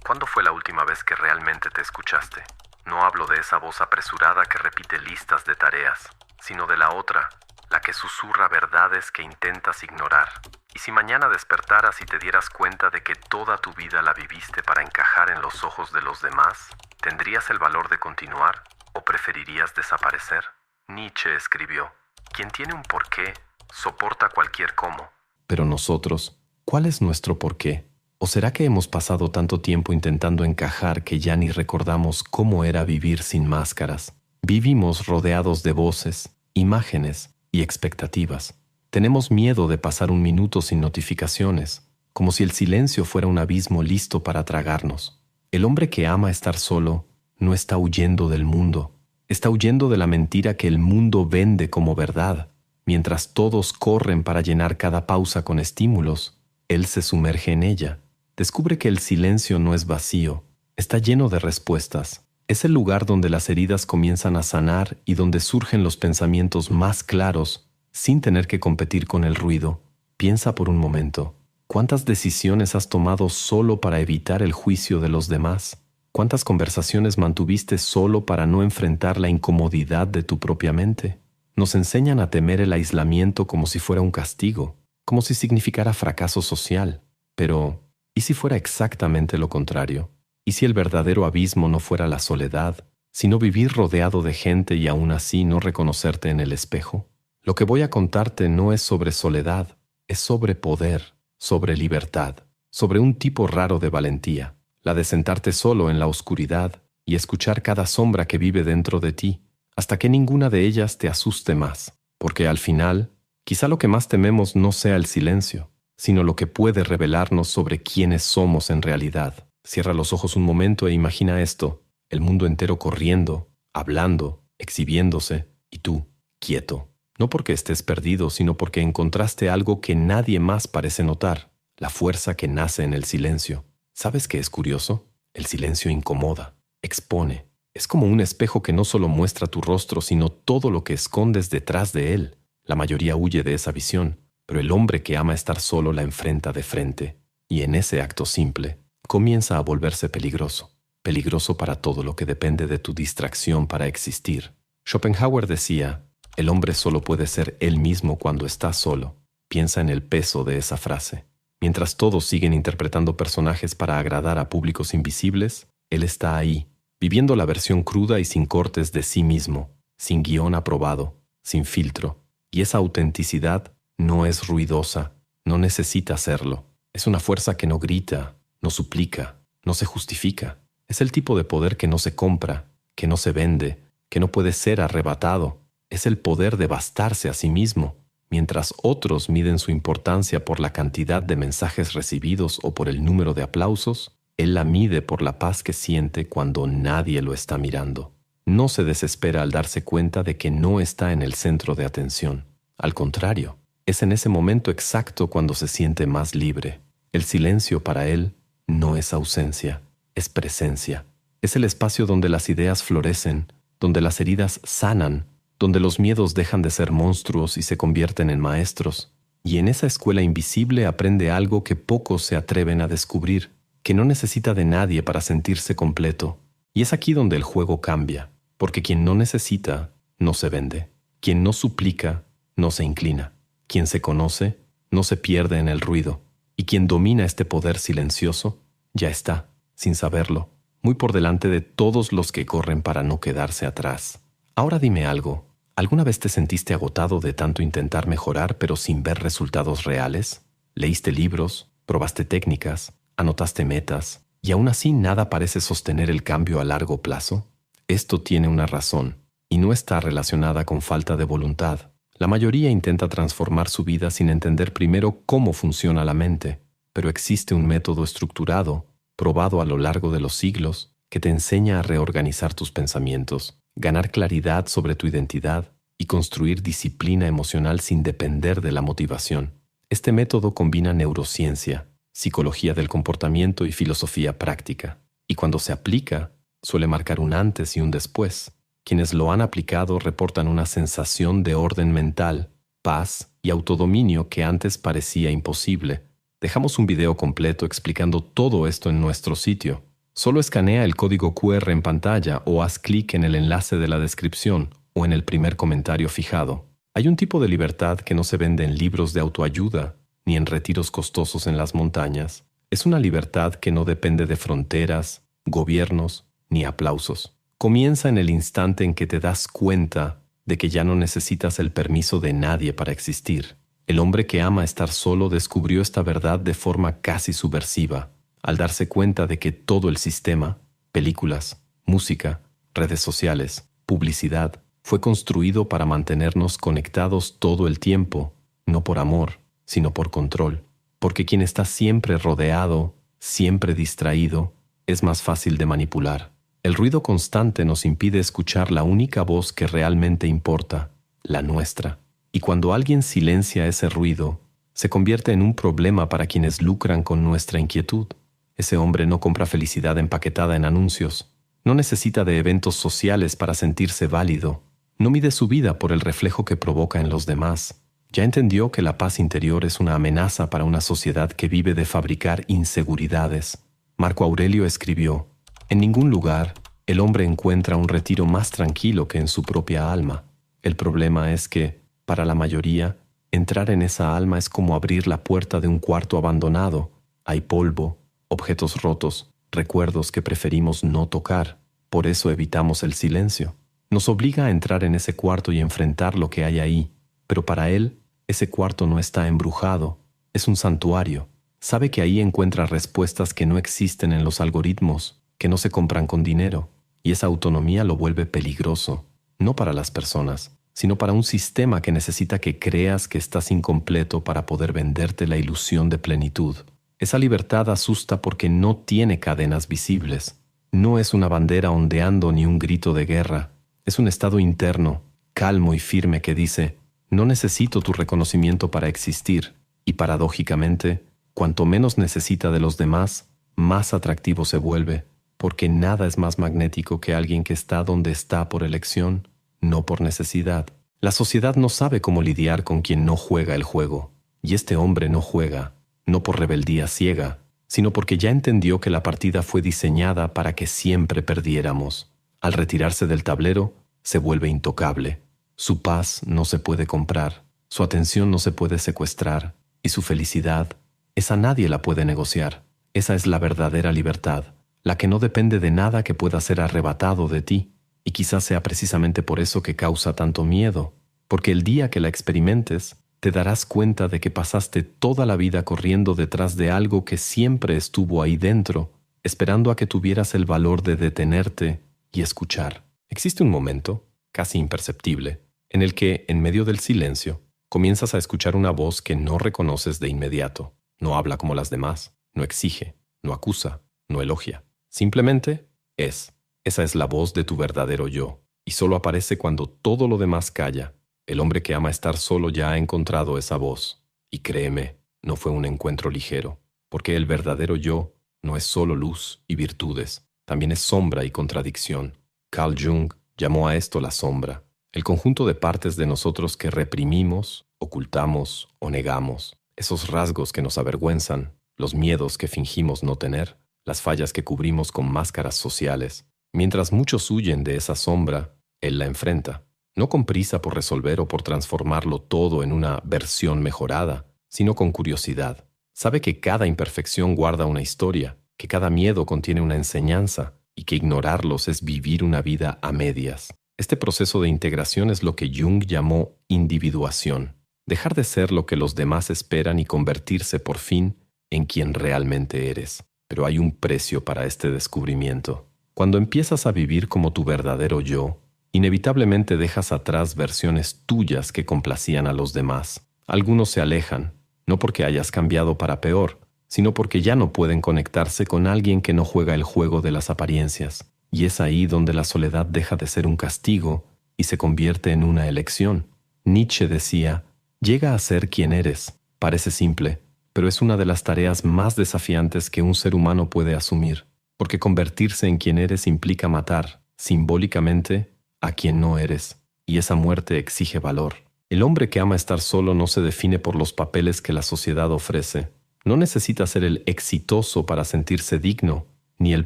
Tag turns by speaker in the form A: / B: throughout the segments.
A: ¿Cuándo fue la última vez que realmente te escuchaste? No hablo de esa voz apresurada que repite listas de tareas, sino de la otra, la que susurra verdades que intentas ignorar. ¿Y si mañana despertaras y te dieras cuenta de que toda tu vida la viviste para encajar en los ojos de los demás? ¿Tendrías el valor de continuar o preferirías desaparecer? Nietzsche escribió: quien tiene un porqué soporta cualquier cómo.
B: Pero nosotros, ¿cuál es nuestro porqué? ¿O será que hemos pasado tanto tiempo intentando encajar que ya ni recordamos cómo era vivir sin máscaras? Vivimos rodeados de voces, imágenes y expectativas. Tenemos miedo de pasar un minuto sin notificaciones, como si el silencio fuera un abismo listo para tragarnos. El hombre que ama estar solo no está huyendo del mundo, está huyendo de la mentira que el mundo vende como verdad. Mientras todos corren para llenar cada pausa con estímulos, él se sumerge en ella. Descubre que el silencio no es vacío, está lleno de respuestas. Es el lugar donde las heridas comienzan a sanar y donde surgen los pensamientos más claros sin tener que competir con el ruido. Piensa por un momento. ¿Cuántas decisiones has tomado solo para evitar el juicio de los demás? ¿Cuántas conversaciones mantuviste solo para no enfrentar la incomodidad de tu propia mente? Nos enseñan a temer el aislamiento como si fuera un castigo, como si significara fracaso social. Pero, ¿y si fuera exactamente lo contrario? ¿Y si el verdadero abismo no fuera la soledad, sino vivir rodeado de gente y aún así no reconocerte en el espejo? Lo que voy a contarte no es sobre soledad, es sobre poder, sobre libertad, sobre un tipo raro de valentía, la de sentarte solo en la oscuridad y escuchar cada sombra que vive dentro de ti, hasta que ninguna de ellas te asuste más, porque al final, quizá lo que más tememos no sea el silencio, sino lo que puede revelarnos sobre quiénes somos en realidad. Cierra los ojos un momento e imagina esto: el mundo entero corriendo, hablando, exhibiéndose, y tú, quieto. No porque estés perdido, sino porque encontraste algo que nadie más parece notar, la fuerza que nace en el silencio. ¿Sabes qué es curioso? El silencio incomoda, expone. Es como un espejo que no solo muestra tu rostro, sino todo lo que escondes detrás de él. La mayoría huye de esa visión, pero el hombre que ama estar solo la enfrenta de frente. Y en ese acto simple, comienza a volverse peligroso. Peligroso para todo lo que depende de tu distracción para existir. Schopenhauer decía: el hombre solo puede ser él mismo cuando está solo. Piensa en el peso de esa frase. Mientras todos siguen interpretando personajes para agradar a públicos invisibles, él está ahí, viviendo la versión cruda y sin cortes de sí mismo, sin guión aprobado, sin filtro. Y esa autenticidad no es ruidosa, no necesita serlo. Es una fuerza que no grita, no suplica, no se justifica. Es el tipo de poder que no se compra, que no se vende, que no puede ser arrebatado. Es el poder de bastarse a sí mismo. Mientras otros miden su importancia por la cantidad de mensajes recibidos o por el número de aplausos, él la mide por la paz que siente cuando nadie lo está mirando. No se desespera al darse cuenta de que no está en el centro de atención. Al contrario, es en ese momento exacto cuando se siente más libre. El silencio para él no es ausencia, es presencia. Es el espacio donde las ideas florecen, donde las heridas sanan, donde los miedos dejan de ser monstruos y se convierten en maestros. Y en esa escuela invisible aprende algo que pocos se atreven a descubrir, que no necesita de nadie para sentirse completo. Y es aquí donde el juego cambia, porque quien no necesita, no se vende. Quien no suplica, no se inclina. Quien se conoce, no se pierde en el ruido. Y quien domina este poder silencioso, ya está, sin saberlo, muy por delante de todos los que corren para no quedarse atrás. Ahora dime algo. ¿Alguna vez te sentiste agotado de tanto intentar mejorar pero sin ver resultados reales? ¿Leíste libros? ¿Probaste técnicas? ¿Anotaste metas? ¿Y aún así nada parece sostener el cambio a largo plazo? Esto tiene una razón, y no está relacionada con falta de voluntad. La mayoría intenta transformar su vida sin entender primero cómo funciona la mente, pero existe un método estructurado, probado a lo largo de los siglos, que te enseña a reorganizar tus pensamientos, ganar claridad sobre tu identidad y construir disciplina emocional sin depender de la motivación. Este método combina neurociencia, psicología del comportamiento y filosofía práctica, y cuando se aplica, suele marcar un antes y un después. Quienes lo han aplicado reportan una sensación de orden mental, paz y autodominio que antes parecía imposible. Dejamos un video completo explicando todo esto en nuestro sitio. Solo escanea el código QR en pantalla o haz clic en el enlace de la descripción o en el primer comentario fijado. Hay un tipo de libertad que no se vende en libros de autoayuda ni en retiros costosos en las montañas. Es una libertad que no depende de fronteras, gobiernos ni aplausos. Comienza en el instante en que te das cuenta de que ya no necesitas el permiso de nadie para existir. El hombre que ama estar solo descubrió esta verdad de forma casi subversiva, al darse cuenta de que todo el sistema, películas, música, redes sociales, publicidad, fue construido para mantenernos conectados todo el tiempo, no por amor, sino por control. Porque quien está siempre rodeado, siempre distraído, es más fácil de manipular. El ruido constante nos impide escuchar la única voz que realmente importa, la nuestra. Y cuando alguien silencia ese ruido, se convierte en un problema para quienes lucran con nuestra inquietud. Ese hombre no compra felicidad empaquetada en anuncios, no necesita de eventos sociales para sentirse válido, no mide su vida por el reflejo que provoca en los demás. Ya entendió que la paz interior es una amenaza para una sociedad que vive de fabricar inseguridades. Marco Aurelio escribió: «En ningún lugar el hombre encuentra un retiro más tranquilo que en su propia alma. El problema es que, para la mayoría, entrar en esa alma es como abrir la puerta de un cuarto abandonado. Hay polvo, objetos rotos, recuerdos que preferimos no tocar. Por eso evitamos el silencio. Nos obliga a entrar en ese cuarto y enfrentar lo que hay ahí. Pero para él, ese cuarto no está embrujado. Es un santuario. Sabe que ahí encuentra respuestas que no existen en los algoritmos, que no se compran con dinero. Y esa autonomía lo vuelve peligroso, no para las personas, sino para un sistema que necesita que creas que estás incompleto para poder venderte la ilusión de plenitud. Esa libertad asusta porque no tiene cadenas visibles. No es una bandera ondeando ni un grito de guerra. Es un estado interno, calmo y firme que dice: no necesito tu reconocimiento para existir. Y paradójicamente, cuanto menos necesita de los demás, más atractivo se vuelve, porque nada es más magnético que alguien que está donde está por elección, no por necesidad. La sociedad no sabe cómo lidiar con quien no juega el juego. Y este hombre no juega, no por rebeldía ciega, sino porque ya entendió que la partida fue diseñada para que siempre perdiéramos. Al retirarse del tablero, se vuelve intocable. Su paz no se puede comprar, su atención no se puede secuestrar, y su felicidad, esa nadie la puede negociar. Esa es la verdadera libertad, la que no depende de nada que pueda ser arrebatado de ti. Y quizás sea precisamente por eso que causa tanto miedo, porque el día que la experimentes, te darás cuenta de que pasaste toda la vida corriendo detrás de algo que siempre estuvo ahí dentro, esperando a que tuvieras el valor de detenerte y escuchar. Existe un momento, casi imperceptible, en el que, en medio del silencio, comienzas a escuchar una voz que no reconoces de inmediato. No habla como las demás, no exige, no acusa, no elogia. Simplemente es. Esa es la voz de tu verdadero yo, y solo aparece cuando todo lo demás calla. El hombre que ama estar solo ya ha encontrado esa voz. Y créeme, no fue un encuentro ligero, porque el verdadero yo no es solo luz y virtudes, también es sombra y contradicción. Carl Jung llamó a esto la sombra, el conjunto de partes de nosotros que reprimimos, ocultamos o negamos, esos rasgos que nos avergüenzan, los miedos que fingimos no tener, las fallas que cubrimos con máscaras sociales. Mientras muchos huyen de esa sombra, él la enfrenta, no con prisa por resolver o por transformarlo todo en una versión mejorada, sino con curiosidad. Sabe que cada imperfección guarda una historia, que cada miedo contiene una enseñanza y que ignorarlos es vivir una vida a medias. Este proceso de integración es lo que Jung llamó individuación, dejar de ser lo que los demás esperan y convertirse por fin en quien realmente eres. Pero hay un precio para este descubrimiento. Cuando empiezas a vivir como tu verdadero yo, inevitablemente dejas atrás versiones tuyas que complacían a los demás. Algunos se alejan, no porque hayas cambiado para peor, sino porque ya no pueden conectarse con alguien que no juega el juego de las apariencias. Y es ahí donde la soledad deja de ser un castigo y se convierte en una elección. Nietzsche decía: llega a ser quien eres. Parece simple, pero es una de las tareas más desafiantes que un ser humano puede asumir, porque convertirse en quien eres implica matar, simbólicamente, a quien no eres, y esa muerte exige valor. El hombre que ama estar solo no se define por los papeles que la sociedad ofrece. No necesita ser el exitoso para sentirse digno, ni el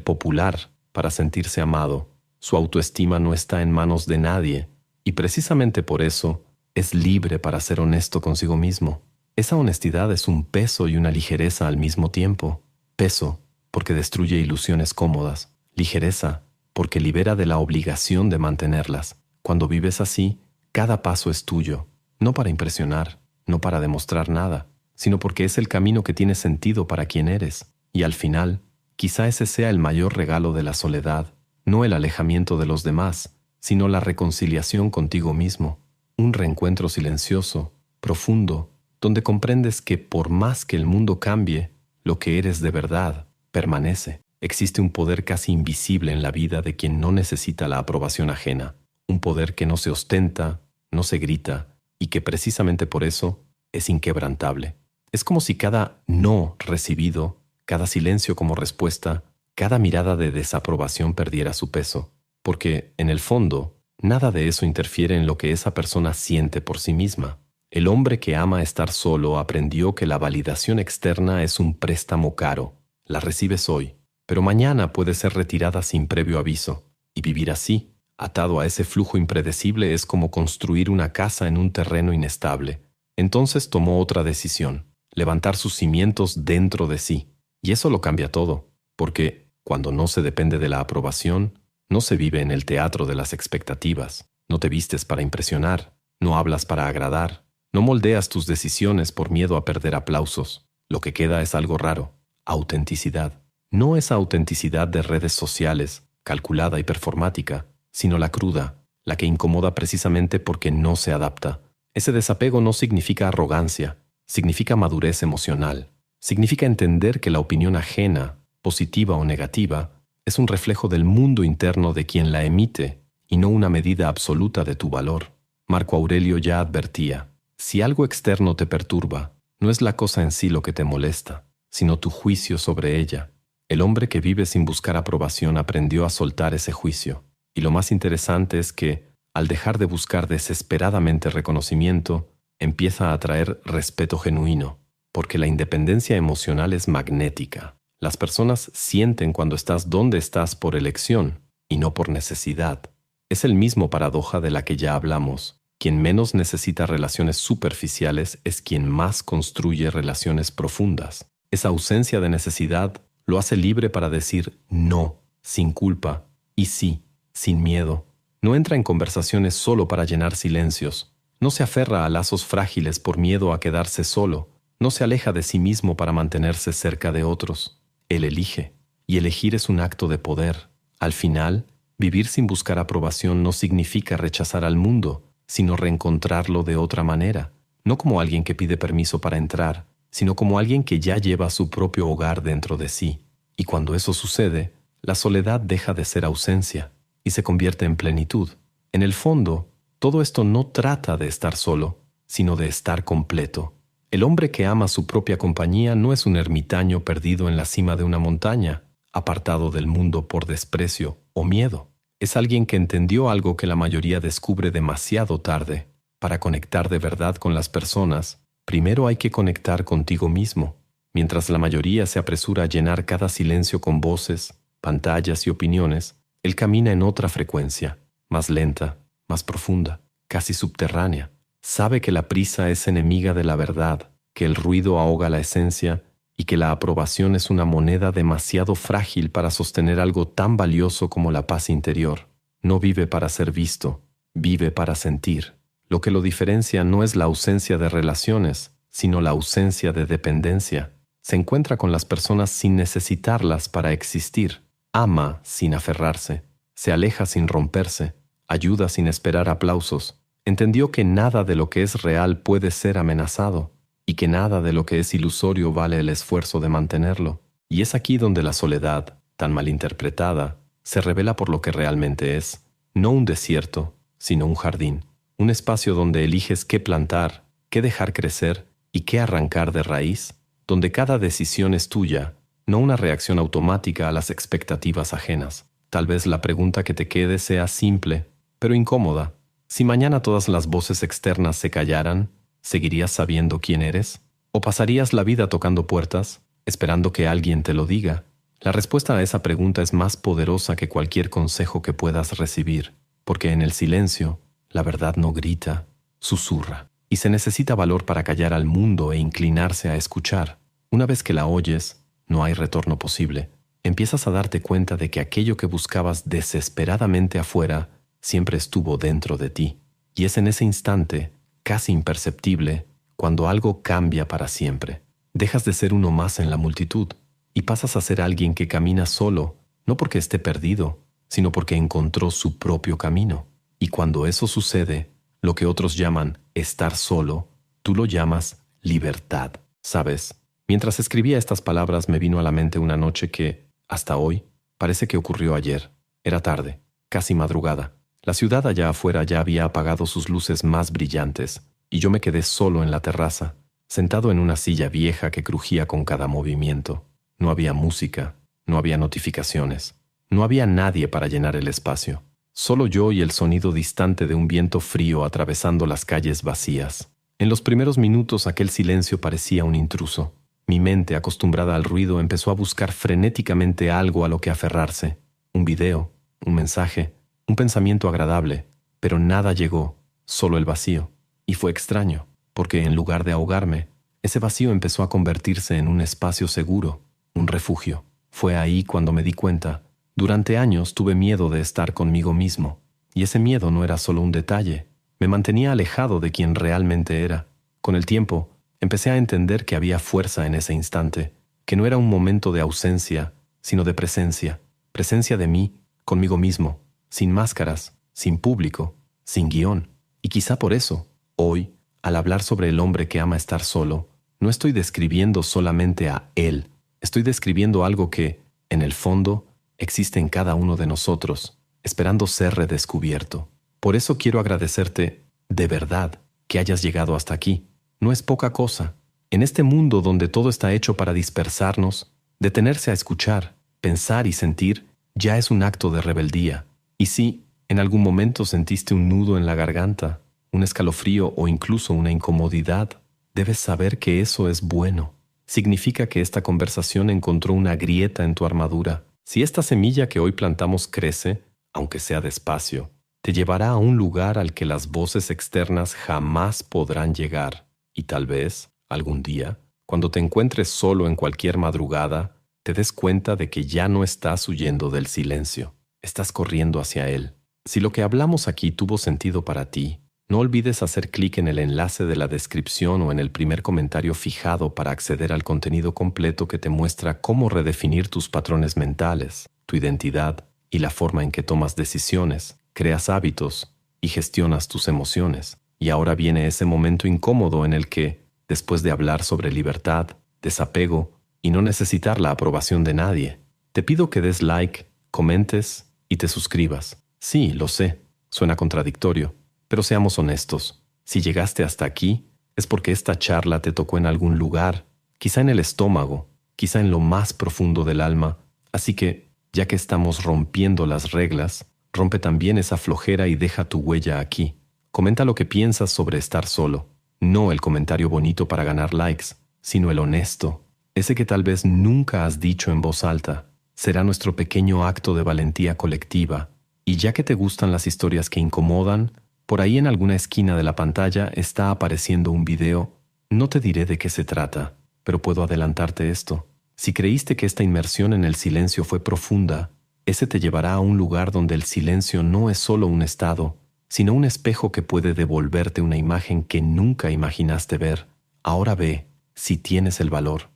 B: popular para sentirse amado. Su autoestima no está en manos de nadie, y precisamente por eso es libre para ser honesto consigo mismo. Esa honestidad es un peso y una ligereza al mismo tiempo. Peso, porque destruye ilusiones cómodas. Ligereza, porque libera de la obligación de mantenerlas. Cuando vives así, cada paso es tuyo, no para impresionar, no para demostrar nada, sino porque es el camino que tiene sentido para quien eres. Y al final, quizá ese sea el mayor regalo de la soledad, no el alejamiento de los demás, sino la reconciliación contigo mismo. Un reencuentro silencioso, profundo, donde comprendes que por más que el mundo cambie, lo que eres de verdad permanece. Existe un poder casi invisible en la vida de quien no necesita la aprobación ajena, un poder que no se ostenta, no se grita, y que precisamente por eso es inquebrantable. Es como si cada no recibido, cada silencio como respuesta, cada mirada de desaprobación perdiera su peso, porque, en el fondo, nada de eso interfiere en lo que esa persona siente por sí misma. El hombre que ama estar solo aprendió que la validación externa es un préstamo caro. La recibes hoy, pero mañana puede ser retirada sin previo aviso. Y vivir así, atado a ese flujo impredecible, es como construir una casa en un terreno inestable. Entonces tomó otra decisión, levantar sus cimientos dentro de sí. Y eso lo cambia todo, porque cuando no se depende de la aprobación, no se vive en el teatro de las expectativas. No te vistes para impresionar, no hablas para agradar, no moldeas tus decisiones por miedo a perder aplausos. Lo que queda es algo raro: autenticidad. No esa autenticidad de redes sociales, calculada y performática, sino la cruda, la que incomoda precisamente porque no se adapta. Ese desapego no significa arrogancia, significa madurez emocional. Significa entender que la opinión ajena, positiva o negativa, es un reflejo del mundo interno de quien la emite y no una medida absoluta de tu valor. Marco Aurelio ya advertía: si algo externo te perturba, no es la cosa en sí lo que te molesta, sino tu juicio sobre ella. El hombre que vive sin buscar aprobación aprendió a soltar ese juicio. Y lo más interesante es que, al dejar de buscar desesperadamente reconocimiento, empieza a atraer respeto genuino, porque la independencia emocional es magnética. Las personas sienten cuando estás donde estás por elección y no por necesidad. Es el mismo paradoja de la que ya hablamos. Quien menos necesita relaciones superficiales es quien más construye relaciones profundas. Esa ausencia de necesidad lo hace libre para decir no, sin culpa, y sí, sin miedo. No entra en conversaciones solo para llenar silencios. No se aferra a lazos frágiles por miedo a quedarse solo. No se aleja de sí mismo para mantenerse cerca de otros. Él elige, y elegir es un acto de poder. Al final, vivir sin buscar aprobación no significa rechazar al mundo, sino reencontrarlo de otra manera, no como alguien que pide permiso para entrar, sino como alguien que ya lleva su propio hogar dentro de sí. Y cuando eso sucede, la soledad deja de ser ausencia y se convierte en plenitud. En el fondo, todo esto no trata de estar solo, sino de estar completo. El hombre que ama su propia compañía no es un ermitaño perdido en la cima de una montaña, apartado del mundo por desprecio o miedo. Es alguien que entendió algo que la mayoría descubre demasiado tarde. Para conectar de verdad con las personas, primero hay que conectar contigo mismo. Mientras la mayoría se apresura a llenar cada silencio con voces, pantallas y opiniones, él camina en otra frecuencia, más lenta, más profunda, casi subterránea. Sabe que la prisa es enemiga de la verdad, que el ruido ahoga la esencia y que la aprobación es una moneda demasiado frágil para sostener algo tan valioso como la paz interior. No vive para ser visto, vive para sentir. Lo que lo diferencia no es la ausencia de relaciones, sino la ausencia de dependencia. Se encuentra con las personas sin necesitarlas para existir. Ama sin aferrarse. Se aleja sin romperse. Ayuda sin esperar aplausos. Entendió que nada de lo que es real puede ser amenazado y que nada de lo que es ilusorio vale el esfuerzo de mantenerlo. Y es aquí donde la soledad, tan malinterpretada, se revela por lo que realmente es. No un desierto, sino un jardín. Un espacio donde eliges qué plantar, qué dejar crecer y qué arrancar de raíz, donde cada decisión es tuya, no una reacción automática a las expectativas ajenas. Tal vez la pregunta que te quede sea simple, pero incómoda. Si mañana todas las voces externas se callaran, ¿seguirías sabiendo quién eres? ¿O pasarías la vida tocando puertas, esperando que alguien te lo diga? La respuesta a esa pregunta es más poderosa que cualquier consejo que puedas recibir, porque en el silencio, la verdad no grita, susurra, y se necesita valor para callar al mundo e inclinarse a escuchar. Una vez que la oyes, no hay retorno posible. Empiezas a darte cuenta de que aquello que buscabas desesperadamente afuera siempre estuvo dentro de ti. Y es en ese instante, casi imperceptible, cuando algo cambia para siempre. Dejas de ser uno más en la multitud y pasas a ser alguien que camina solo, no porque esté perdido, sino porque encontró su propio camino. Y cuando eso sucede, lo que otros llaman estar solo, tú lo llamas libertad. ¿Sabes? Mientras escribía estas palabras me vino a la mente una noche que, hasta hoy, parece que ocurrió ayer. Era tarde, casi madrugada. La ciudad allá afuera ya había apagado sus luces más brillantes, y yo me quedé solo en la terraza, sentado en una silla vieja que crujía con cada movimiento. No había música, no había notificaciones, no había nadie para llenar el espacio. Solo yo y el sonido distante de un viento frío atravesando las calles vacías. En los primeros minutos aquel silencio parecía un intruso. Mi mente, acostumbrada al ruido, empezó a buscar frenéticamente algo a lo que aferrarse. Un video, un mensaje, un pensamiento agradable, pero nada llegó, solo el vacío. Y fue extraño, porque en lugar de ahogarme, ese vacío empezó a convertirse en un espacio seguro, un refugio. Fue ahí cuando me di cuenta. Durante años tuve miedo de estar conmigo mismo, y ese miedo no era solo un detalle. Me mantenía alejado de quien realmente era. Con el tiempo, empecé a entender que había fuerza en ese instante, que no era un momento de ausencia, sino de presencia. Presencia de mí, conmigo mismo, sin máscaras, sin público, sin guión. Y quizá por eso, hoy, al hablar sobre el hombre que ama estar solo, no estoy describiendo solamente a él. Estoy describiendo algo que, en el fondo, existe en cada uno de nosotros, esperando ser redescubierto. Por eso quiero agradecerte, de verdad, que hayas llegado hasta aquí. No es poca cosa. En este mundo donde todo está hecho para dispersarnos, detenerse a escuchar, pensar y sentir, ya es un acto de rebeldía. Y si en algún momento sentiste un nudo en la garganta, un escalofrío o incluso una incomodidad, debes saber que eso es bueno. Significa que esta conversación encontró una grieta en tu armadura. Si esta semilla que hoy plantamos crece, aunque sea despacio, te llevará a un lugar al que las voces externas jamás podrán llegar. Y tal vez, algún día, cuando te encuentres solo en cualquier madrugada, te des cuenta de que ya no estás huyendo del silencio. Estás corriendo hacia él. Si lo que hablamos aquí tuvo sentido para ti, no olvides hacer clic en el enlace de la descripción o en el primer comentario fijado para acceder al contenido completo que te muestra cómo redefinir tus patrones mentales, tu identidad y la forma en que tomas decisiones, creas hábitos y gestionas tus emociones. Y ahora viene ese momento incómodo en el que, después de hablar sobre libertad, desapego y no necesitar la aprobación de nadie, te pido que des like, comentes y te suscribas. Sí, lo sé, suena contradictorio. Pero seamos honestos, si llegaste hasta aquí, es porque esta charla te tocó en algún lugar, quizá en el estómago, quizá en lo más profundo del alma. Así que, ya que estamos rompiendo las reglas, rompe también esa flojera y deja tu huella aquí. Comenta lo que piensas sobre estar solo. No el comentario bonito para ganar likes, sino el honesto, ese que tal vez nunca has dicho en voz alta. Será nuestro pequeño acto de valentía colectiva. Y ya que te gustan las historias que incomodan, por ahí en alguna esquina de la pantalla está apareciendo un video. No te diré de qué se trata, pero puedo adelantarte esto. Si creíste que esta inmersión en el silencio fue profunda, ese te llevará a un lugar donde el silencio no es solo un estado, sino un espejo que puede devolverte una imagen que nunca imaginaste ver. Ahora ve, si tienes el valor.